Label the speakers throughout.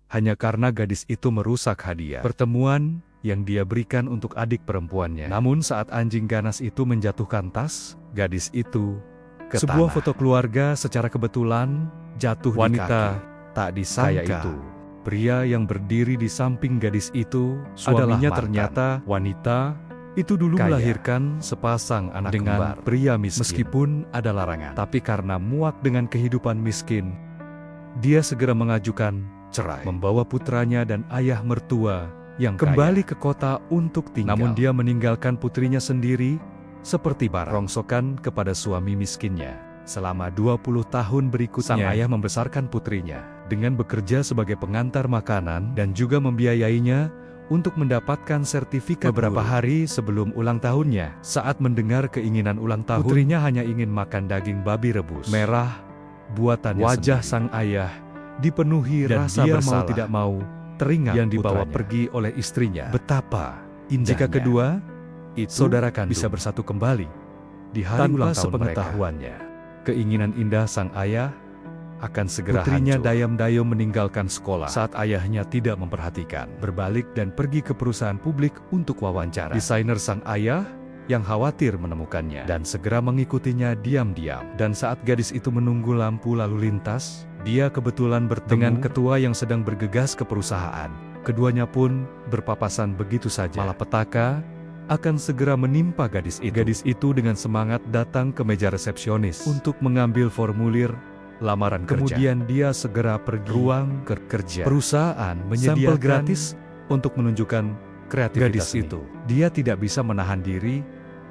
Speaker 1: hanya karena gadis itu merusak hadiah pertemuan yang dia berikan untuk adik perempuannya. Namun saat anjing ganas itu menjatuhkan tas gadis itu ke sebuah foto keluarga secara kebetulan jatuh wanita di kaki. Tak disangka itu, pria yang berdiri di samping gadis itu suaminya ternyata wanita itu dulu melahirkan sepasang anak dengan pria miskin. Meskipun ada larangan, tapi karena muak dengan kehidupan miskin, dia segera mengajukan cerai, membawa putranya dan ayah mertua yang kembali ke kota untuk tinggal. Namun dia meninggalkan putrinya sendiri seperti barang rongsokan kepada suami miskinnya. Selama 20 tahun berikutnya, sang ayah membesarkan putrinya dengan bekerja sebagai pengantar makanan dan juga membiayainya untuk mendapatkan sertifikat. Beberapa hari sebelum ulang tahunnya, saat mendengar keinginan ulang tahun, putrinya hanya ingin makan daging babi rebus merah buatannya. Wajah sang ayah dipenuhi dan rasa dia bersalah. Mau tidak mau teringat yang dibawa pergi oleh istrinya. Betapa indahnya jika kedua itu saudara kandung bisa bersatu kembali di hari ulang tahun sepengetahuannya. Keinginan indah sang ayah akan segera putrinya dayam-dayam meninggalkan sekolah saat ayahnya tidak memperhatikan, berbalik dan pergi ke perusahaan publik untuk wawancara. Desainer sang ayah yang khawatir menemukannya dan segera mengikutinya diam-diam. Dan saat gadis itu menunggu lampu lalu lintas, dia kebetulan bertemu dengan ketua yang sedang bergegas ke perusahaan. Keduanya pun berpapasan begitu saja. Malapetaka akan segera menimpa gadis itu. Gadis itu dengan semangat datang ke meja resepsionis untuk mengambil formulir lamaran kerja. Kemudian dia segera pergi ruang kerja. Perusahaan menyediakan sampel gratis untuk menunjukkan kreativitas gadis itu. Dia tidak bisa menahan diri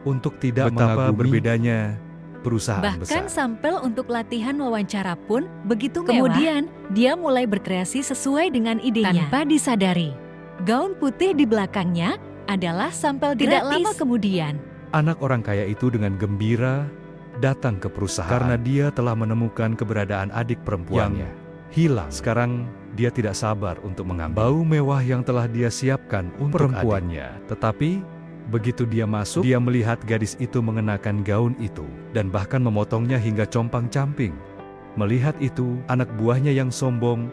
Speaker 1: untuk tidak mengagumi berbedanya perusahaan
Speaker 2: bahkan
Speaker 1: besar.
Speaker 2: Bahkan sampel untuk latihan wawancara pun begitu mewah. Kemudian dia mulai berkreasi sesuai dengan idenya. Tanpa disadari, gaun putih di belakangnya adalah sampel gratis. Tidak lama kemudian,
Speaker 1: anak orang kaya itu dengan gembira datang ke perusahaan karena dia telah menemukan keberadaan adik perempuannya yang hilang. Sekarang dia tidak sabar untuk mengambil bau mewah yang telah dia siapkan untuk perempuannya. Tetapi begitu dia masuk, dia melihat gadis itu mengenakan gaun itu dan bahkan memotongnya hingga compang-camping. Melihat itu, anak buahnya yang sombong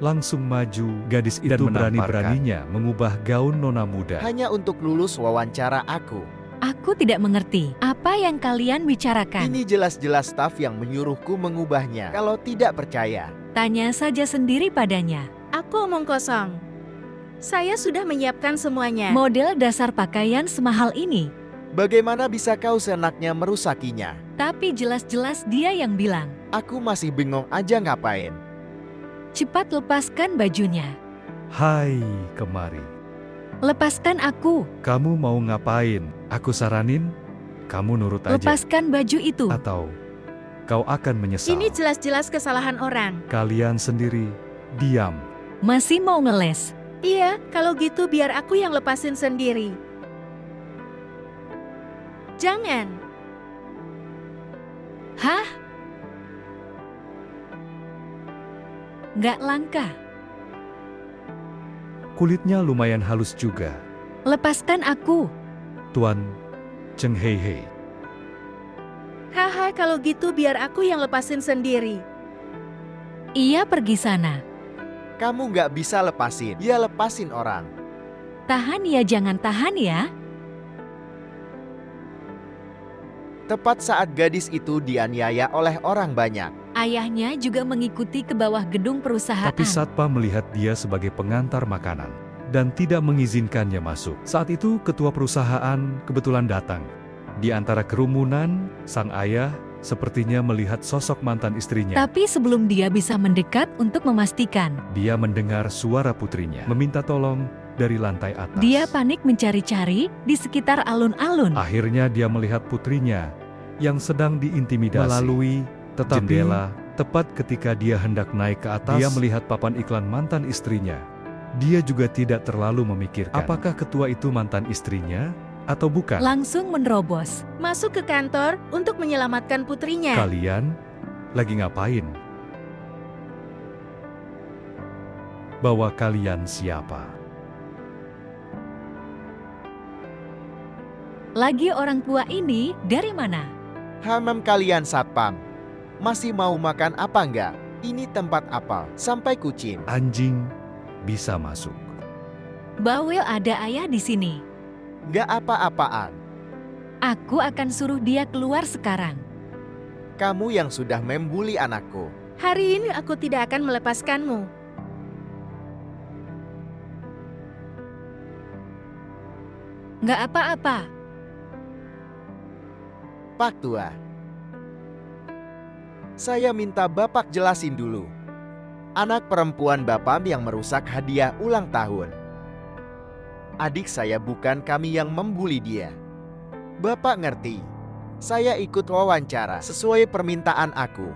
Speaker 1: langsung maju. Gadis itu berani-beraninya mengubah gaun nona muda
Speaker 3: hanya untuk lulus wawancara aku.
Speaker 2: Aku tidak mengerti apa yang kalian bicarakan.
Speaker 3: Ini jelas-jelas staf yang menyuruhku mengubahnya. Kalau tidak percaya,
Speaker 2: tanya saja sendiri padanya.
Speaker 4: Aku omong kosong. Saya sudah menyiapkan semuanya.
Speaker 2: Model dasar pakaian semahal ini.
Speaker 3: Bagaimana bisa kau seenaknya merusakinya?
Speaker 2: Tapi jelas-jelas dia yang bilang.
Speaker 3: Aku masih bingung aja ngapain.
Speaker 2: Cepat lepaskan bajunya.
Speaker 1: Hai, kemari.
Speaker 2: Lepaskan aku.
Speaker 1: Kamu mau ngapain? Aku saranin, kamu nurut aja.
Speaker 2: Lepaskan baju itu.
Speaker 1: Atau kau akan menyesal.
Speaker 4: Ini jelas-jelas kesalahan orang.
Speaker 1: Kalian sendiri, diam.
Speaker 2: Masih mau ngeles?
Speaker 4: Iya, kalau gitu biar aku yang lepasin sendiri. Jangan.
Speaker 2: Hah? Nggak langka.
Speaker 1: Kulitnya lumayan halus juga.
Speaker 2: Lepaskan aku.
Speaker 1: Tuan Cheng Hei Hei.
Speaker 4: Haha, kalau gitu biar aku yang lepasin sendiri.
Speaker 2: Ia pergi sana.
Speaker 3: Kamu nggak bisa lepasin, ya lepasin orang.
Speaker 2: Tahan ya, jangan tahan ya.
Speaker 3: Tepat saat gadis itu dianiaya oleh orang banyak.
Speaker 2: Ayahnya juga mengikuti ke bawah gedung perusahaan.
Speaker 1: Tapi satpam melihat dia sebagai pengantar makanan dan tidak mengizinkannya masuk. Saat itu ketua perusahaan kebetulan datang. Di antara kerumunan, sang ayah sepertinya melihat sosok mantan istrinya.
Speaker 2: Tapi sebelum dia bisa mendekat untuk memastikan,
Speaker 1: dia mendengar suara putrinya meminta tolong dari lantai atas.
Speaker 2: Dia panik mencari-cari di sekitar alun-alun.
Speaker 1: Akhirnya dia melihat putrinya yang sedang diintimidasi melalui jendela. Tepat ketika dia hendak naik ke atas, dia melihat papan iklan mantan istrinya. Dia juga tidak terlalu memikirkan apakah ketua itu mantan istrinya atau bukan.
Speaker 2: Langsung menerobos
Speaker 4: masuk ke kantor untuk menyelamatkan putrinya.
Speaker 1: Kalian lagi ngapain? Bawa kalian siapa?
Speaker 2: Lagi orang tua ini dari mana?
Speaker 3: Hamam kalian satpam. Masih mau makan apa enggak? Ini tempat apal sampai kucing.
Speaker 1: Anjing bisa masuk.
Speaker 2: Bawel, ada ayah di sini.
Speaker 3: Gak apa-apaan.
Speaker 2: Aku akan suruh dia keluar sekarang.
Speaker 3: Kamu yang sudah membuli anakku.
Speaker 4: Hari ini aku tidak akan melepaskanmu.
Speaker 2: Nggak apa-apa.
Speaker 3: Pak Tua. Saya minta Bapak jelasin dulu. Anak perempuan Bapak yang merusak hadiah ulang tahun. Adik saya, bukan kami yang membuli dia. Bapak ngerti. Saya ikut wawancara sesuai permintaan aku.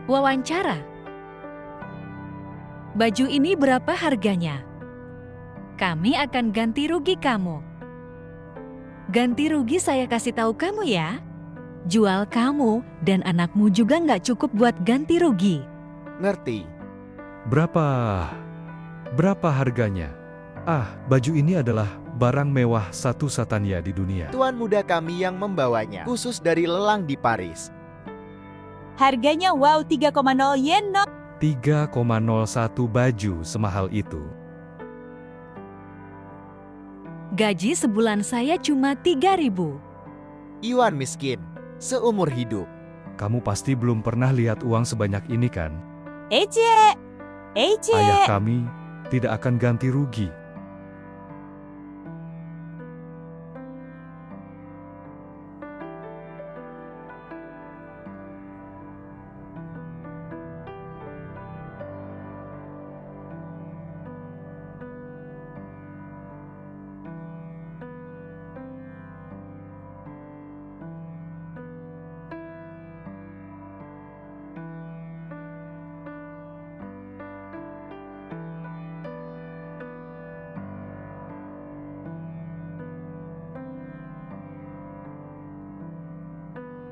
Speaker 2: Wawancara. Baju ini berapa harganya? Kami akan ganti rugi kamu. Ganti rugi saya kasih tahu kamu ya. Jual kamu dan anakmu juga nggak cukup buat ganti rugi.
Speaker 3: Ngerti?
Speaker 1: Berapa harganya? Baju ini adalah barang mewah satu-satunya di dunia.
Speaker 3: Tuan muda kami yang membawanya, khusus dari lelang di Paris.
Speaker 5: Harganya wow 3,0 yen no.
Speaker 1: 3,01 baju semahal itu.
Speaker 2: Gaji sebulan saya cuma 3.000.
Speaker 3: Iwan miskin, seumur hidup.
Speaker 1: Kamu pasti belum pernah lihat uang sebanyak ini kan?
Speaker 5: Ece!
Speaker 1: Ayah kami tidak akan ganti rugi.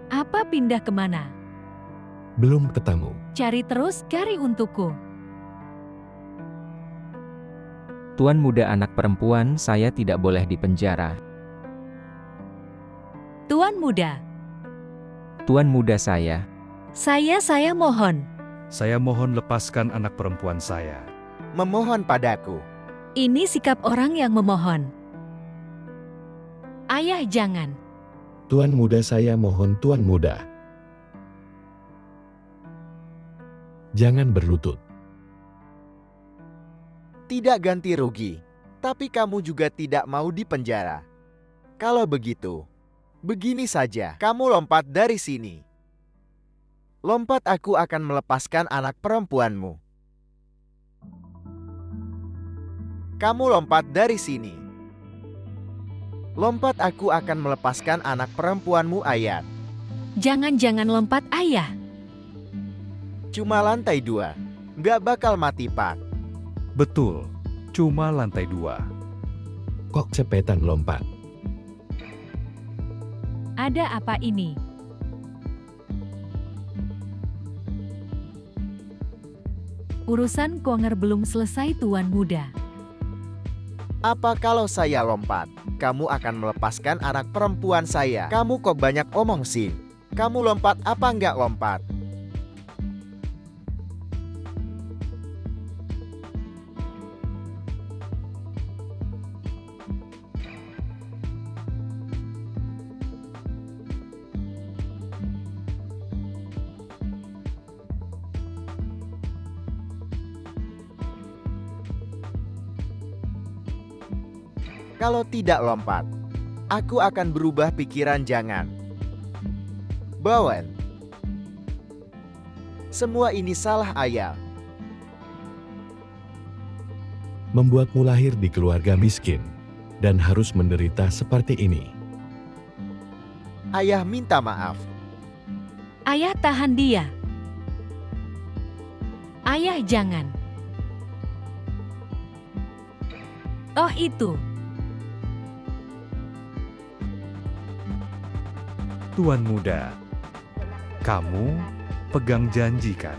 Speaker 2: Apa pindah kemana?
Speaker 6: Belum ketemu.
Speaker 2: Cari terus, cari untukku.
Speaker 7: Tuan muda, anak perempuan saya tidak boleh dipenjara.
Speaker 2: Tuan muda.
Speaker 7: Tuan muda saya.
Speaker 2: Saya mohon.
Speaker 1: Saya mohon lepaskan anak perempuan saya.
Speaker 3: Memohon padaku.
Speaker 2: Ini sikap orang yang memohon. Ayah, jangan.
Speaker 6: Tuan muda, saya mohon tuan muda. Jangan berlutut.
Speaker 3: Tidak ganti rugi, tapi kamu juga tidak mau dipenjara. Kalau begitu, begini saja, kamu lompat dari sini. Lompat, aku akan melepaskan anak perempuanmu. Kamu lompat dari sini. Lompat, aku akan melepaskan anak perempuanmu, Ayat.
Speaker 2: Jangan lompat, ayah.
Speaker 3: Cuma lantai 2. Nggak bakal mati, Pak.
Speaker 1: Betul, cuma lantai 2.
Speaker 6: Kok cepetan lompat?
Speaker 2: Ada apa ini? Urusan Konger belum selesai, tuan muda.
Speaker 3: Apa kalau saya lompat? Kamu akan melepaskan anak perempuan saya. Kamu kok banyak omong sih? Kamu lompat apa nggak lompat? Kalau tidak lompat, aku akan berubah pikiran. Jangan. Bowen. Semua ini salah Ayah.
Speaker 6: Membuatmu lahir di keluarga miskin dan harus menderita seperti ini.
Speaker 3: Ayah minta maaf.
Speaker 2: Ayah, tahan dia. Ayah, jangan. Oh, itu.
Speaker 1: Tuan muda, kamu pegang janji kan?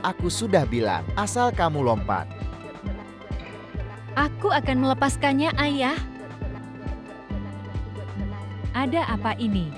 Speaker 3: Aku sudah bilang, asal kamu lompat.
Speaker 2: Aku akan melepaskannya, ayah. Ada apa ini?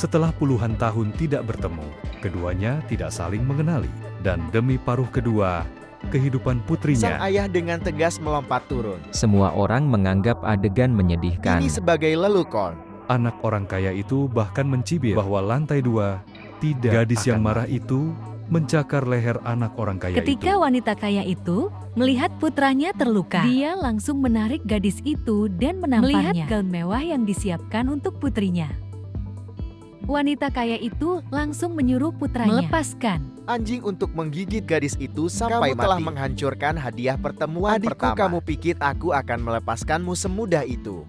Speaker 1: Setelah puluhan tahun tidak bertemu, keduanya tidak saling mengenali. Dan demi paruh kedua, kehidupan
Speaker 3: Sang
Speaker 1: putrinya,
Speaker 3: ayah dengan tegas melompat turun.
Speaker 7: Semua orang menganggap adegan menyedihkan.
Speaker 3: Ini sebagai lelucon.
Speaker 1: anak orang kaya itu bahkan mencibir bahwa lantai 2 tidak. Gadis yang marah itu mencakar leher anak orang kaya
Speaker 2: Ketika
Speaker 1: itu.
Speaker 2: wanita kaya itu melihat putranya terluka, dia langsung menarik gadis itu dan menamparnya. Melihat gaun mewah yang disiapkan untuk putrinya, wanita kaya itu langsung menyuruh putranya melepaskan
Speaker 3: Anjing untuk menggigit gadis itu sampai mati. Kamu telah menghancurkan hadiah pertemuan pertama. Kamu pikir aku akan melepaskanmu semudah itu?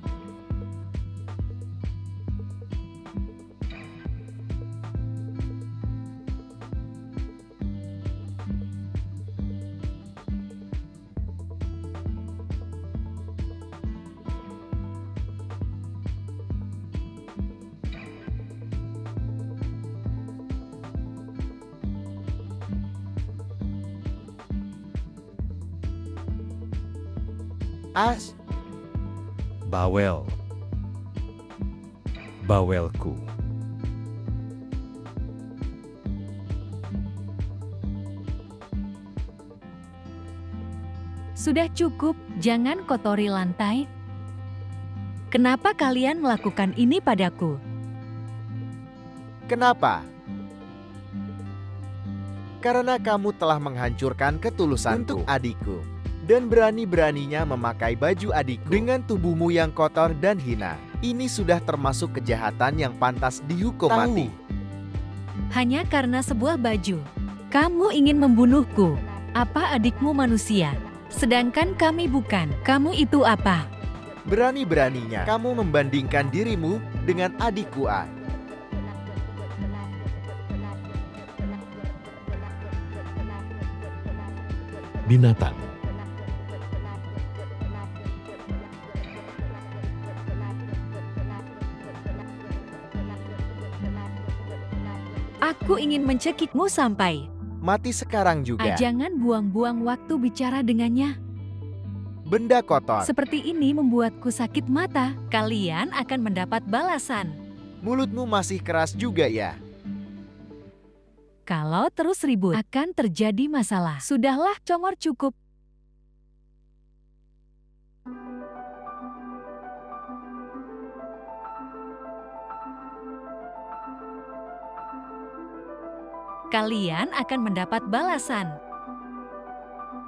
Speaker 3: As,
Speaker 1: Bawel. Bawelku.
Speaker 2: Sudah cukup, jangan kotori lantai. Kenapa kalian melakukan ini padaku?
Speaker 3: kenapa? Karena kamu telah menghancurkan ketulusanku untuk adikku. Dan berani-beraninya memakai baju adikku dengan tubuhmu yang kotor dan hina. Ini sudah termasuk kejahatan yang pantas dihukum mati.
Speaker 2: Hanya karena sebuah baju, kamu ingin membunuhku. Apa adikmu manusia? Sedangkan kami bukan. Kamu itu apa?
Speaker 3: Berani-beraninya kamu membandingkan dirimu dengan adikku A.
Speaker 6: Binatang.
Speaker 2: Aku ingin mencekikmu sampai.
Speaker 3: Mati sekarang juga.
Speaker 2: Jangan buang-buang waktu bicara dengannya.
Speaker 3: Benda kotor.
Speaker 2: Seperti ini membuatku sakit mata. Kalian akan mendapat balasan.
Speaker 3: Mulutmu masih keras juga ya.
Speaker 2: Kalau terus ribut, akan terjadi masalah. Sudahlah, congor cukup. Kalian akan mendapat balasan.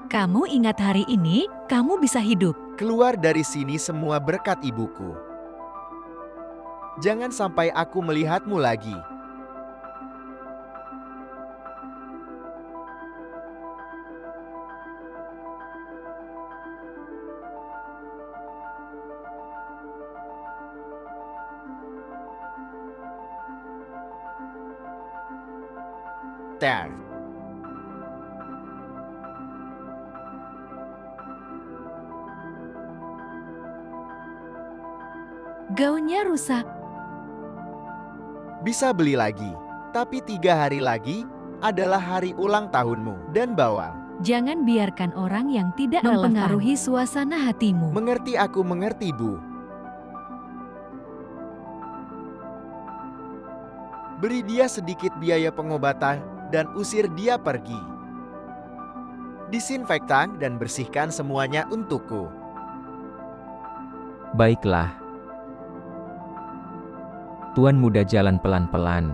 Speaker 2: Kamu ingat hari ini, kamu bisa hidup.
Speaker 3: Keluar dari sini semua berkat ibuku. Jangan sampai aku melihatmu lagi. Ter.
Speaker 2: Gaunnya rusak.
Speaker 3: Bisa beli lagi. Tapi 3 hari lagi adalah hari ulang tahunmu. Dan bawang.
Speaker 2: Jangan biarkan orang yang tidak mempengaruhi suasana hatimu.
Speaker 3: Mengerti, aku mengerti, Bu. Beri dia sedikit biaya pengobatan dan usir dia pergi. Disinfektan dan bersihkan semuanya untukku.
Speaker 7: Baiklah. Tuan muda jalan pelan-pelan.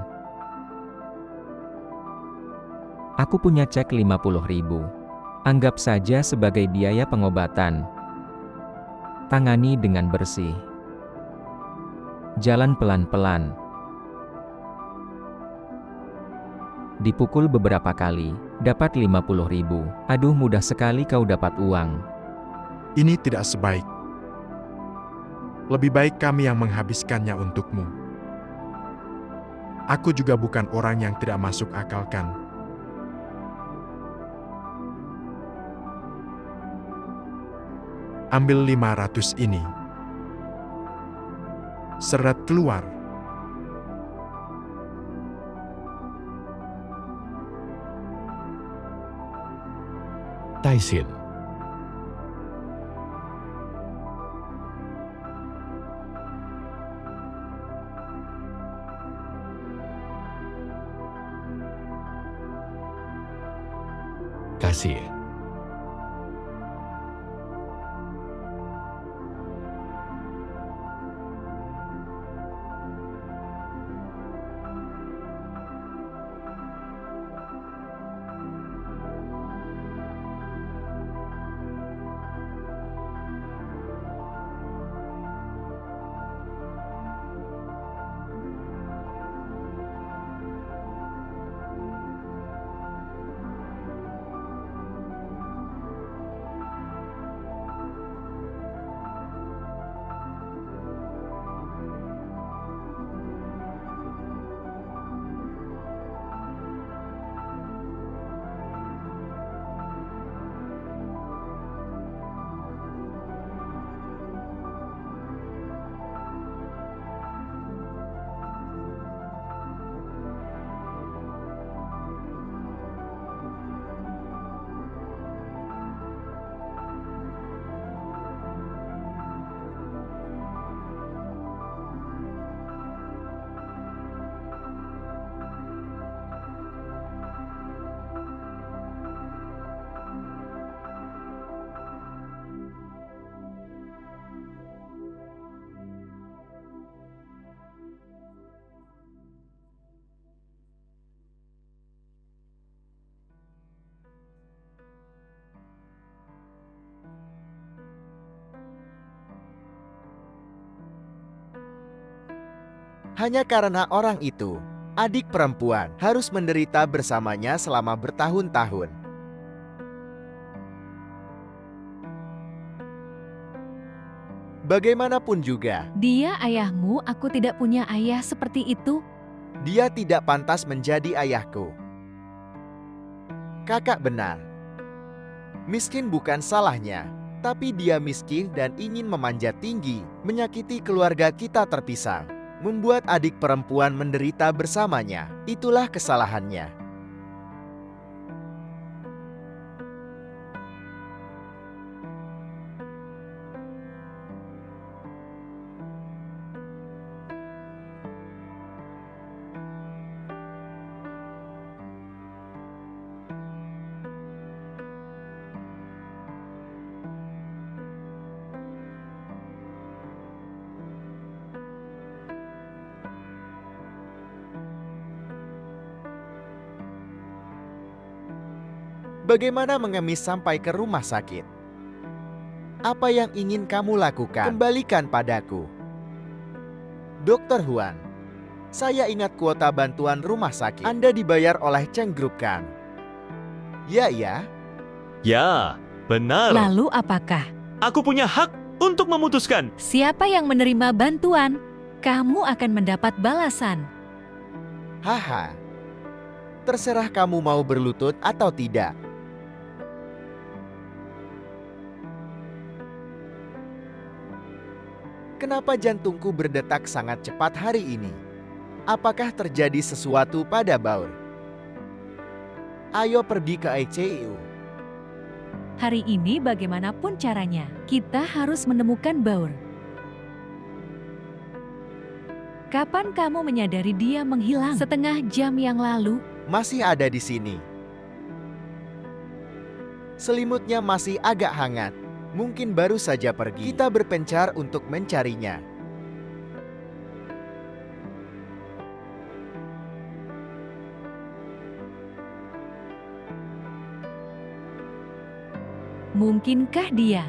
Speaker 7: Aku punya cek 50.000. Anggap saja sebagai biaya pengobatan. Tangani dengan bersih. Jalan pelan-pelan. Dipukul beberapa kali, dapat 50.000. Aduh, mudah sekali kau dapat uang.
Speaker 8: Ini tidak sebaik. Lebih baik kami yang menghabiskannya untukmu. Aku juga bukan orang yang tidak masuk akal kan. Ambil 500 ini. Seret keluar.
Speaker 6: Taisin. kasih.
Speaker 3: Hanya karena orang itu, adik perempuan harus menderita bersamanya selama bertahun-tahun. Bagaimanapun juga,
Speaker 2: Dia ayahmu, aku tidak punya ayah seperti itu.
Speaker 3: dia tidak pantas menjadi ayahku. Kakak benar. Miskin bukan salahnya, tapi dia miskin dan ingin memanjat tinggi, menyakiti keluarga kita terpisah. Membuat adik perempuan menderita bersamanya, itulah kesalahannya. Bagaimana mengemis sampai ke rumah sakit? Apa yang ingin kamu lakukan? Kembalikan padaku. Dokter Huan, saya ingat kuota bantuan rumah sakit. Anda dibayar oleh Cheng Group kan? Ya.
Speaker 9: Ya, benar.
Speaker 2: Lalu apakah?
Speaker 9: Aku punya hak untuk memutuskan.
Speaker 2: Siapa yang menerima bantuan, kamu akan mendapat balasan.
Speaker 3: Haha. Terserah kamu mau berlutut atau tidak. Kenapa jantungku berdetak sangat cepat hari ini? Apakah terjadi sesuatu pada Baur? Ayo pergi ke ICU.
Speaker 2: Hari ini bagaimanapun caranya, kita harus menemukan Baur. Kapan kamu menyadari dia menghilang? Setengah jam yang lalu.
Speaker 3: Masih ada di sini. Selimutnya masih agak hangat. Mungkin baru saja pergi. Kita berpencar untuk mencarinya.
Speaker 2: Mungkinkah dia?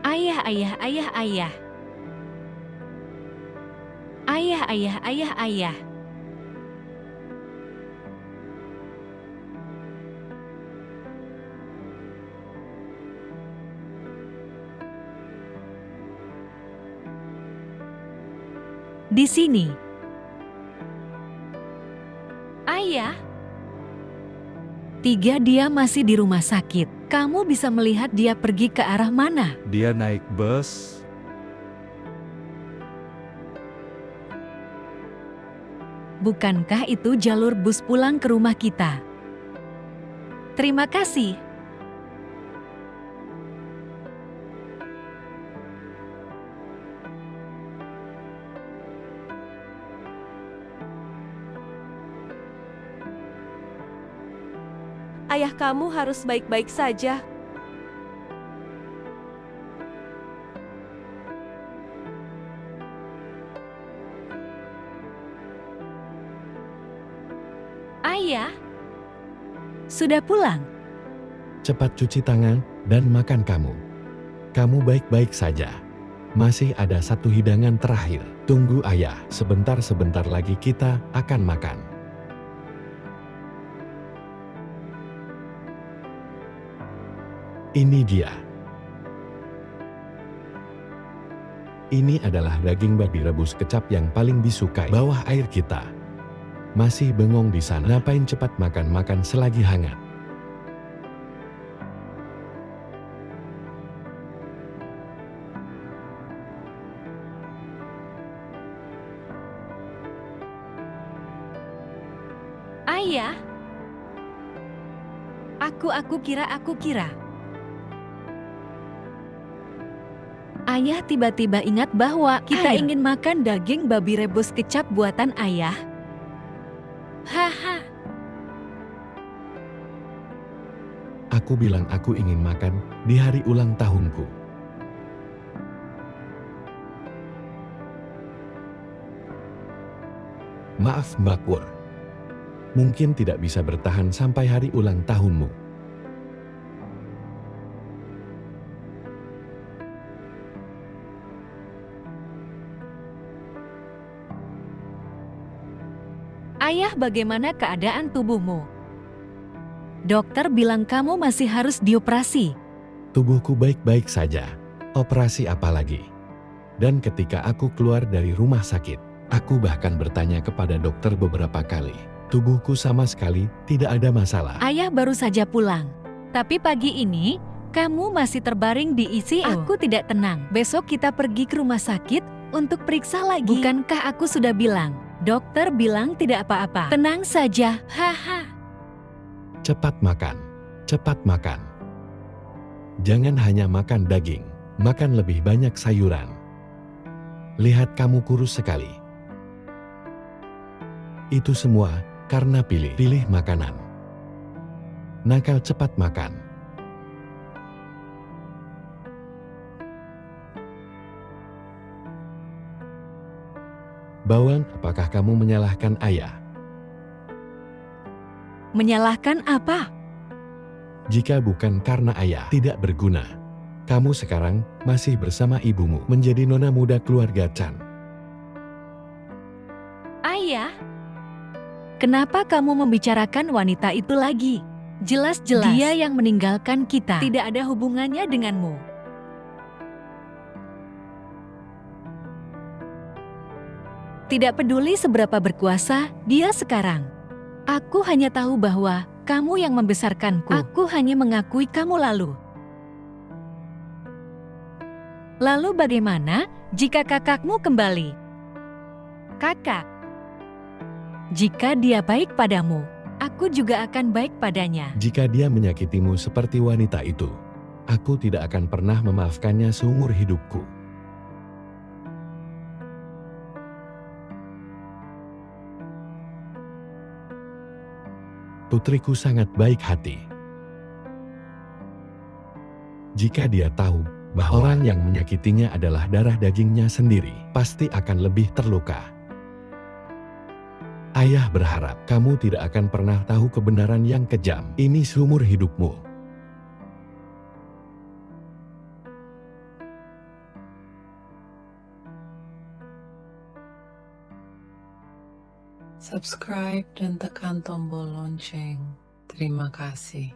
Speaker 2: Ayah. Ayah. Di sini. Ayah. 3, dia masih di rumah sakit. Kamu bisa melihat dia pergi ke arah mana?
Speaker 1: Dia naik bus.
Speaker 2: Bukankah itu jalur bus pulang ke rumah kita? Terima kasih.
Speaker 10: ayah kamu harus baik-baik saja.
Speaker 2: Ayah, sudah pulang?
Speaker 6: Cepat cuci tangan dan makan kamu. Kamu baik-baik saja. Masih ada satu hidangan terakhir. Tunggu ayah, sebentar-sebentar lagi kita akan makan. Ini dia. Ini adalah daging babi rebus kecap yang paling disukai bawah air kita. Masih bengong di sana, ngapain cepat makan-makan selagi hangat.
Speaker 2: Ayah, aku kira. Ayah tiba-tiba ingat bahwa kita ingin makan daging babi rebus kecap buatan ayah. Haha.
Speaker 6: Aku bilang aku ingin makan di hari ulang tahunku. Maaf Mbak Pur. Mungkin tidak bisa bertahan sampai hari ulang tahunmu.
Speaker 2: Ayah, bagaimana keadaan tubuhmu? Dokter bilang kamu masih harus dioperasi.
Speaker 6: Tubuhku baik-baik saja. Operasi apa lagi? Dan ketika aku keluar dari rumah sakit, aku bahkan bertanya kepada dokter beberapa kali. Tubuhku sama sekali tidak ada masalah.
Speaker 2: Ayah baru saja pulang. Tapi pagi ini, kamu masih terbaring di ICU. Aku tidak tenang. Besok kita pergi ke rumah sakit untuk periksa lagi. Bukankah aku sudah bilang? Dokter bilang tidak apa-apa. Tenang saja. Haha.
Speaker 6: Cepat makan. Cepat makan. Jangan hanya makan daging. Makan lebih banyak sayuran. Lihat kamu kurus sekali. Itu semua karena pilih makanan. Nakal, cepat makan. Bawang, apakah kamu menyalahkan ayah?
Speaker 2: Menyalahkan apa?
Speaker 6: Jika bukan karena ayah tidak berguna, kamu sekarang masih bersama ibumu menjadi nona muda keluarga Chan.
Speaker 2: Ayah, kenapa kamu membicarakan wanita itu lagi? Jelas-jelas dia yang meninggalkan kita. Tidak ada hubungannya denganmu. Tidak peduli seberapa berkuasa dia sekarang. Aku hanya tahu bahwa kamu yang membesarkanku. Aku hanya mengakui kamu lalu. Lalu bagaimana jika kakakmu kembali? Kakak. Jika dia baik padamu, aku juga akan baik padanya.
Speaker 6: Jika dia menyakitimu seperti wanita itu, aku tidak akan pernah memaafkannya seumur hidupku. Putriku sangat baik hati. Jika dia tahu bahwa orang yang menyakitinya adalah darah dagingnya sendiri, pasti akan lebih terluka. Ayah berharap kamu tidak akan pernah tahu kebenaran yang kejam ini seumur hidupmu.
Speaker 11: Subscribe dan tekan tombol lonceng. Terima kasih.